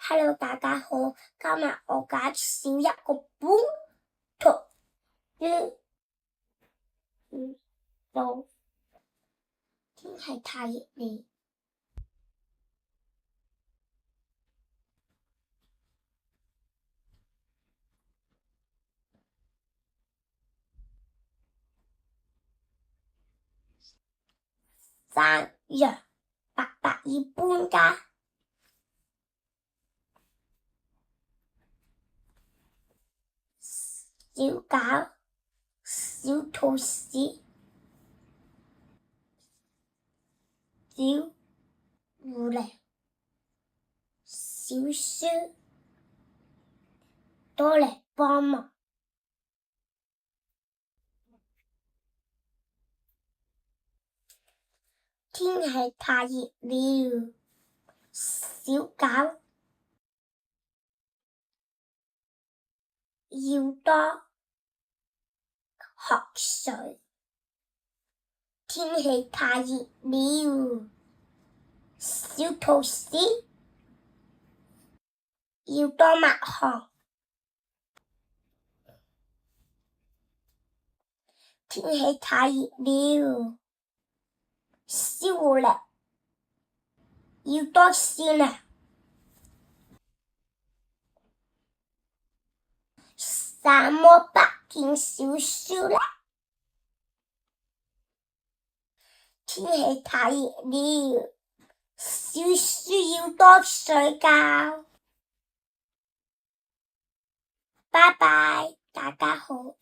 Hello，大家好，今日我介紹一個本圖於到天氣太熱了，山羊伯伯要搬家，小狗、小兔子、小狐狸、小豬都嚟幫忙。天氣太熱了，小狗要多喝水。天氣太熱了，小兔子要多抹汗。天氣太熱了，小狐狸要多善良。怎麼不見小豬呢？天氣太熱了，小豬要多睡覺。拜拜，大家好。